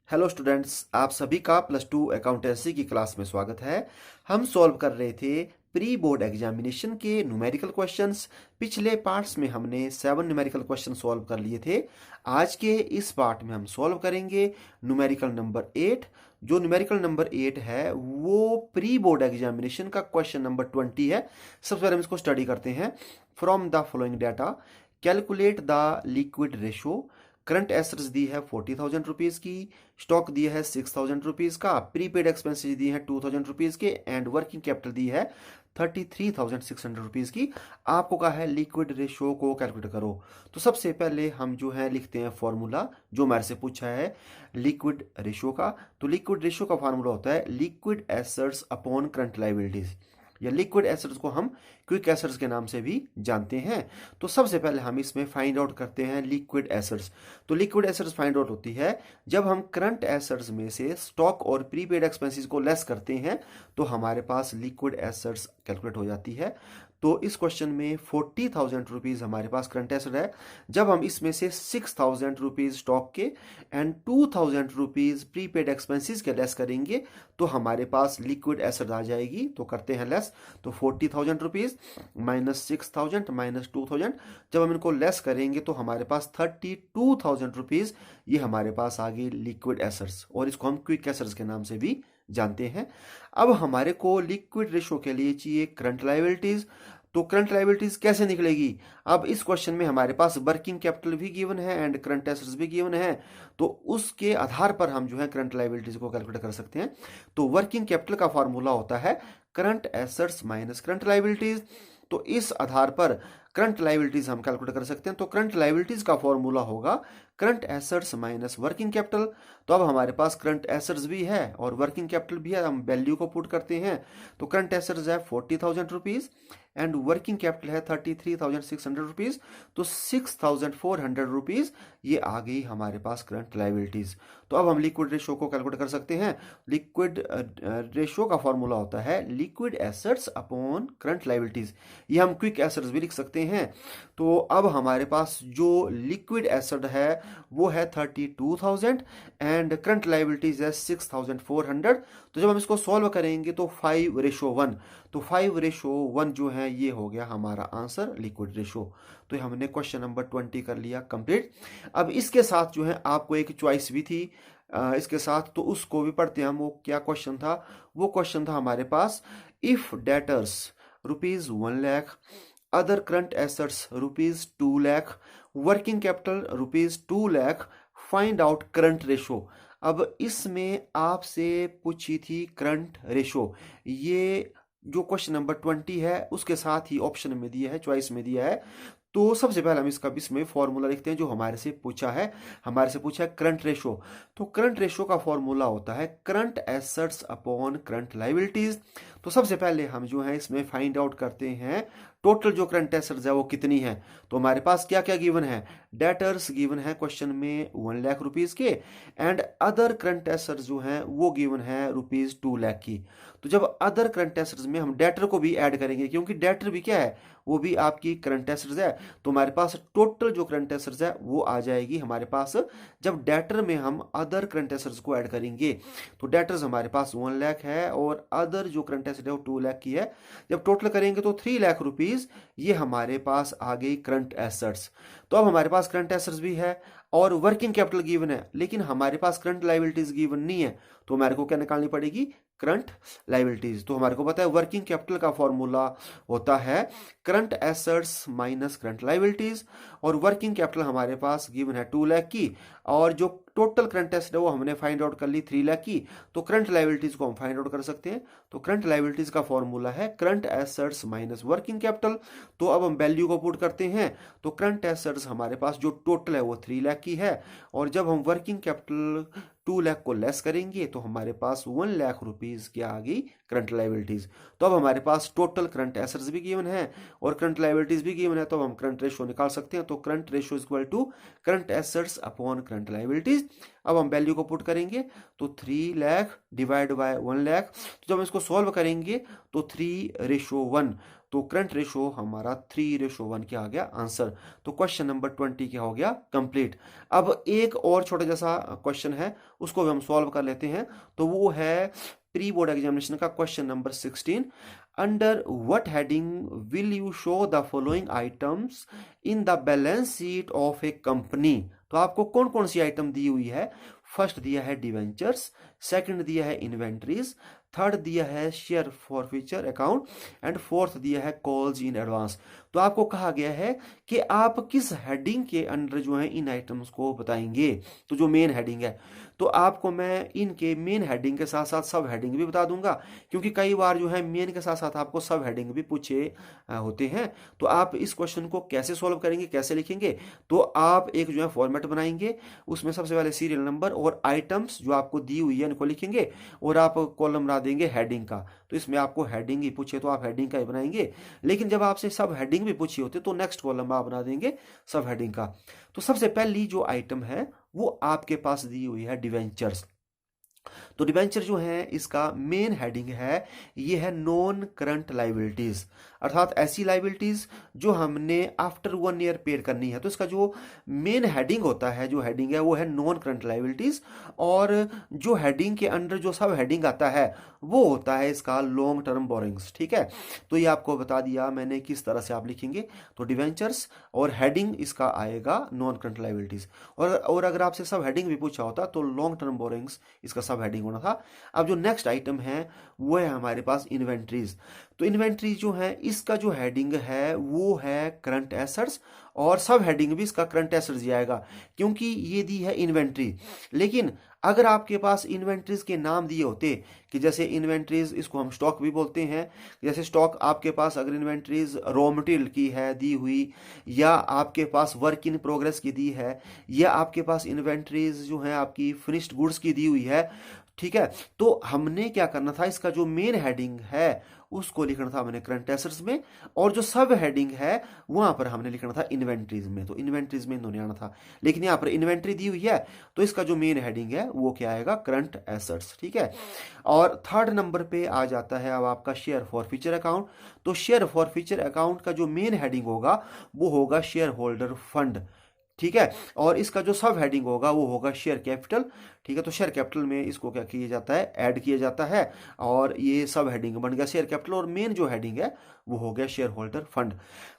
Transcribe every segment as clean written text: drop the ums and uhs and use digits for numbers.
Hello students, आप सभी का प्लस टू अकाउंटेंसी की क्लास में स्वागत है। हम सॉल्व कर रहे थे प्री बोर्ड एग्जामिनेशन के न्यूमेरिकल क्वेश्चंस। पिछले पार्ट्स में हमने 7 न्यूमेरिकल क्वेश्चन सॉल्व कर लिए थे। आज के इस पार्ट में हम सॉल्व करेंगे न्यूमेरिकल नंबर 8। जो न्यूमेरिकल नंबर 8 है वो प्री बोर्ड एग्जामिनेशन का क्वेश्चन नंबर 20 है। सबसे पहले हम इसको स्टडी करते हैं। From the following data calculate the liquid ratio. Current assets दी है 40,000 रुपीज की, स्टॉक दिया है 6,000 रुपीज का, प्रीपेड एक्सपेंसेस दी है 2,000 रुपीज के एंड वर्किंग कैपिटल दी है 33,600 रुपीज की। आपको कहा है लिक्विड रेशो को कैलकुलेट करो। तो सबसे पहले हम जो है लिखते हैं फॉर्मूला जो हमारे से पूछा है लिक्विड रेशो का। तो लिक्विड रेशो का फॉर्मूला होता है liquid assets upon current liabilities, या लिक्विड एसेट्स को हम क्विक एसेट्स के नाम से भी जानते हैं। तो सबसे पहले हम इसमें फाइंड आउट करते हैं लिक्विड एसेट्स। तो लिक्विड एसेट्स फाइंड आउट होती है जब हम करंट एसेट्स में से स्टॉक और प्रीपेड एक्सपेंसेस को लेस करते हैं तो हमारे पास लिक्विड एसेट्स कैलकुलेट हो जाती है। तो इस क्वेश्चन में 40,000 रुपीज हमारे पास करंट एसेट है। जब हम इसमें से 6,000 रुपीज स्टॉक के एंड 2,000 रुपीज प्रीपेड एक्सपेंसेस के लेस करेंगे तो हमारे पास लिक्विड एसेट आ जाएगी। तो करते हैं लेस। तो 40,000 रुपीज माइनस 6,000 माइनस 2,000, जब हम इनको लेस करेंगे तो हमारे पास 32,000 रुपीज ये हमारे पास आ गई लिक्विड एसेट्स, और इसको हम क्विक एसेट्स के नाम से भी जानते हैं। अब हमारे को लिक्विड रेशो के लिए चाहिए करंट लायबिलिटीज। तो करंट लायबिलिटीज कैसे निकलेगी? अब इस क्वेश्चन में हमारे पास वर्किंग कैपिटल भी गिवन है एंड करंट एसेट्स भी गिवन है, तो उसके आधार पर हम जो है करंट लायबिलिटीज को कैलकुलेट कर सकते हैं। तो वर्किंग कैपिटल का फॉर्मूला होता है current assets minus current liabilities. तो इस आधार पर करंट लायबिलिटीज हम कैलकुलेट कर सकते हैं। तो करंट लायबिलिटीज का फॉर्मूला होगा current assets minus working capital. तो अब हमारे पास करंट एसेट्स भी है और वर्किंग कैपिटल भी है, हम वैल्यू को पुट करते हैं। तो करंट एसेट्स है 40,000 रुपीज एंड वर्किंग कैपिटल है 33,600 रुपीज। तो 6,400 रुपीज ये आ गई हमारे पास करंट लायबिलिटीज। तो अब हम लिक्विड रेशो को कैलकुलेट कर सकते हैं। लिक्विड रेशो का फॉर्मूला होता है liquid assets upon current liabilities. ये हम क्विक एसेट्स भी लिख सकते हैं। तो अब हमारे पास जो लिक्विड एसेट है वो है 32,000 एंड करंट लायबिलिटीज है 6,400। तो जब हम इसको सॉल्व करेंगे तो 5:1, तो 5:1 जो है ये हो गया हमारा आंसर लिक्विड रेशो। तो हमने क्वेश्चन नंबर 20 कर लिया कंप्लीट। अब इसके साथ जो है आपको एक चॉइस भी थी इसके साथ, तो उसको भी पढ़ते हैं हम। वो क्या क्वेश्चन था? वो क्वेश्चन था हमारे पास if debtors rupees 1 lakh, other current assets rupees 2 lakh, working capital rupees 2 lakh, find out current ratio. अब इसमें आपसे पूछी थी करंट रेशो। ये जो क्वेश्चन नंबर 20 है उसके साथ ही ऑप्शन में दिया है, चॉइस में दिया है। तो सबसे पहले हम इसका इसमें फॉर्मूला लिखते हैं जो हमारे से पूछा है। हमारे से पूछा है करंट रेशो। तो करंट रेशो का फॉर्मूला होता है current assets upon current liabilities. तो सबसे पहले हम जो है इसमें फाइंड आउट करते हैं टोटल जो करंट एसेट्स है वो कितनी है। तो हमारे पास क्या क्या गिवन है? डेटर्स गिवन है क्वेश्चन में 1 लाख रुपीज के एंड अदर करंट एसेट्स जो है वो गिवन है रुपीज 2 लाख की। तो जब अदर करंट एसेट्स में हम डेटर को भी ऐड करेंगे, क्योंकि डेटर भी क्या है, वो भी आपकी करंट एसेट्स है, तो हमारे पास टोटल जो करंट एसेट्स है वो आ जाएगी हमारे पास। जब डेटर में हम अदर करंट एसेट्स को ऐड करेंगे तो डेटर्स हमारे पास 1 लाख है और अदर जो करंट एसेट है वो 2 लाख की है। जब टोटल करेंगे तो 3 लाख रुपीज ये हमारे पास आ गई करंट एसेट्स। तो अब हमारे पास करंट एसेट्स भी है और वर्किंग कैपिटल गिवन है, लेकिन हमारे पास करंट लायबिलिटीज गिवन नहीं है। तो हमारे को क्या निकालनी पड़ेगी? Current liabilities. तो हमारे को पता है वर्किंग कैपिटल का फॉर्मूला होता है current assets minus current liabilities, और वर्किंग कैपिटल हमारे पास गिवन है 2 लाख की, और जो टोटल करंट एसेट है वो हमने फाइंड आउट कर ली 3 लाख की। तो करंट लायबिलिटीज को हम फाइंड आउट कर सकते हैं। तो करंट लायबिलिटीज का फॉर्मूला है current assets minus working capital. तो अब हम वैल्यू को पुट करते हैं। तो करंट एसेट्स हमारे पास जो टोटल है वो 3 लाख की है, और जब हम वर्किंग कैपिटल 2 लाख को लेस करेंगे तो हमारे पास 1 लाख रुपीज की आ गई करंट लायबिलिटीज। तो अब हमारे पास टोटल करंट एसेट्स भी गिवन है और करंट लायबिलिटीज भी गिवन है, तो हम करंट रेशो निकाल सकते हैं। तो current ratio equal to current assets upon current liabilities. अब हम वैल्यू को पुट करेंगे तो 3 लाख डिवाइड बाय 1 लाख। तो जब हम इसको सॉल्व करेंगे तो 3:1, तो करंट रेशो हमारा 3:1 क्या आ गया आंसर। तो क्वेश्चन नंबर 20 क्या हो गया कंप्लीट। अब एक और छोटा जैसा क्वेश्चन है, उसको भी हम सॉल्व कर लेते हैं। तो वो है प्री बोर्ड एग्जामिनेशन का question number 16। Under what heading will you show the following items in the balance sheet of A company. तो आपको कौन कौन सी आइटम दी हुई है। फर्स्ट दिया है डिवेंचर्स, सेकंड दिया है इन्वेंट्रीज, थर्ड दिया है share for future account and fourth दिया है कॉल्स इन एडवांस। तो आपको कहा गया है कि आप किस हेडिंग के अंडर जो है इन आइटम्स को बताएंगे। तो जो मेन हेडिंग है, तो आपको मैं इनके मेन हेडिंग के साथ साथ सब हेडिंग भी बता दूंगा, क्योंकि कई बार जो है मेन के साथ साथ आपको सब हेडिंग भी पूछे होते हैं। तो आप इस क्वेश्चन को कैसे सॉल्व करेंगे, कैसे लिखेंगे। तो आप एक जो है फॉर्मेट बनाएंगे, उसमें सबसे पहले सीरियल नंबर और आइटम्स जो आपको दी हुई है इनको लिखेंगे, और आप कॉलम बना देंगे हेडिंग का। तो इसमें आपको हेडिंग ही पूछे तो आप हेडिंग का ही बनाएंगे, लेकिन जब आपसे सब हेडिंग भी पूछी होती है तो नेक्स्ट कॉलम आप बना देंगे सब हेडिंग का। तो सबसे पहली जो आइटम है वो आपके पास दी हुई है डिवेंचर्स। तो डिबेंचर जो है इसका मेन हेडिंग है, ये है नॉन करंट लाइबिलिटीज, अर्थात ऐसी लाइबिलिटीज जो हमने आफ्टर 1 ईयर पेड करनी है। तो इसका जो मेन हेडिंग होता है, जो हेडिंग है वो है नॉन करंट लाइबिलिटीज, और जो हेडिंग के अंडर जो सब हेडिंग आता है वो होता है इसका लॉन्ग टर्म बोरिंग्स। ठीक है, तो ये आपको बता दिया मैंने किस तरह से आप लिखेंगे। तो डिवेंचर्स और हेडिंग इसका आएगा नॉन करंट लाइबिलिटीज, और अगर आपसे सब हेडिंग भी पूछा होता तो लॉन्ग टर्म बोरिंग्स इसका सब हेडिंग होना था। अब जो नेक्स्ट आइटम है वो है हमारे पास इन्वेंट्रीज। तो इन्वेंट्री जो है इसका जो हेडिंग है वो है करंट एसेट्स, और सब हेडिंग भी इसका करंट एसेट्स ही आएगा, क्योंकि ये दी है इन्वेंट्री। लेकिन अगर आपके पास इन्वेंट्रीज के नाम दिए होते कि जैसे इन्वेंट्रीज, इसको हम स्टॉक भी बोलते हैं, जैसे स्टॉक आपके पास अगर इन्वेंट्रीज रॉ मटेरियल की है दी हुई, या आपके पास वर्क इन प्रोग्रेस की दी है, या आपके पास इन्वेंट्रीज जो है आपकी फिनिश्ड गुड्स की दी हुई है, ठीक है, तो हमने क्या करना था, इसका जो मेन हेडिंग है उसको लिखना था हमने करंट एसेट्स में, और जो सब हेडिंग है वहां पर हमने लिखना था इन्वेंट्रीज में। तो इन्वेंट्रीज में इन्होंने आना था, लेकिन यहाँ पर इन्वेंट्री दी हुई है तो इसका जो मेन हेडिंग है वो क्या आएगा, करंट एसेट्स। ठीक है, और थर्ड नंबर पे आ जाता है अब आपका शेयर फॉर फ्यूचर अकाउंट। तो शेयर फॉर फ्यूचर अकाउंट का जो मेन हेडिंग होगा वो होगा शेयर होल्डर फंड। ठीक है, और इसका जो सब हेडिंग होगा वो होगा शेयर कैपिटल। ठीक है, तो शेयर कैपिटल में इसको क्या किया जाता है, ऐड किया जाता है, और ये सब हेडिंग बन गया शेयर कैपिटल, और मेन जो हेडिंग है वो हो गया शेयर होल्डर फंड।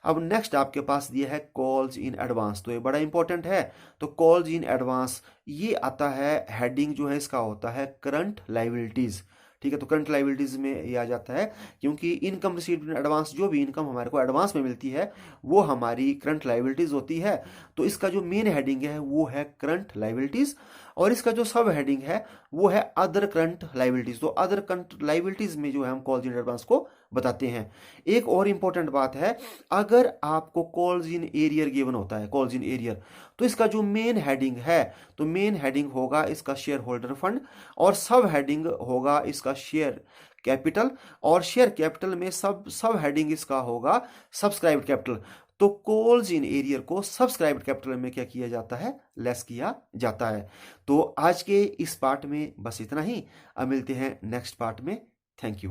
अब नेक्स्ट आपके पास दिया है कॉल्स इन एडवांस, तो ये बड़ा इंपॉर्टेंट है। तो कॉल्स इन एडवांस ये आता है, हेडिंग जो है इसका होता है करंट लाइबिलिटीज। ठीक है, तो करंट लाइबिलिटीज में ये आ जाता है, क्योंकि इनकम रिसीव्ड इन एडवांस, जो भी इनकम हमारे को एडवांस में मिलती है वो हमारी करंट लाइबिलिटीज होती है। तो इसका जो मेन हेडिंग है वो है करंट लाइबिलिटीज, और इसका जो सब हेडिंग है वो है अदर करंट लाइबिलिटीज। तो अदर करंट लाइबिलिटीज में जो है हम कॉल्स इन एडवांस को बताते हैं। एक और इंपॉर्टेंट बात है, अगर आपको कॉल्स इन एरियर गिवन होता है, कॉल्स इन एरियर, तो इसका जो मेन हेडिंग है, तो मेन हेडिंग होगा इसका शेयर होल्डर फंड, और सब हेडिंग होगा इसका शेयर कैपिटल, और शेयर कैपिटल में सब हेडिंग इसका होगा सब्सक्राइब्ड कैपिटल। तो कॉल्स इन एरियर को सब्सक्राइब्ड कैपिटल में क्या किया जाता है, लेस किया जाता है। तो आज के इस पार्ट में बस इतना ही, अब मिलते हैं नेक्स्ट पार्ट में। Thank you.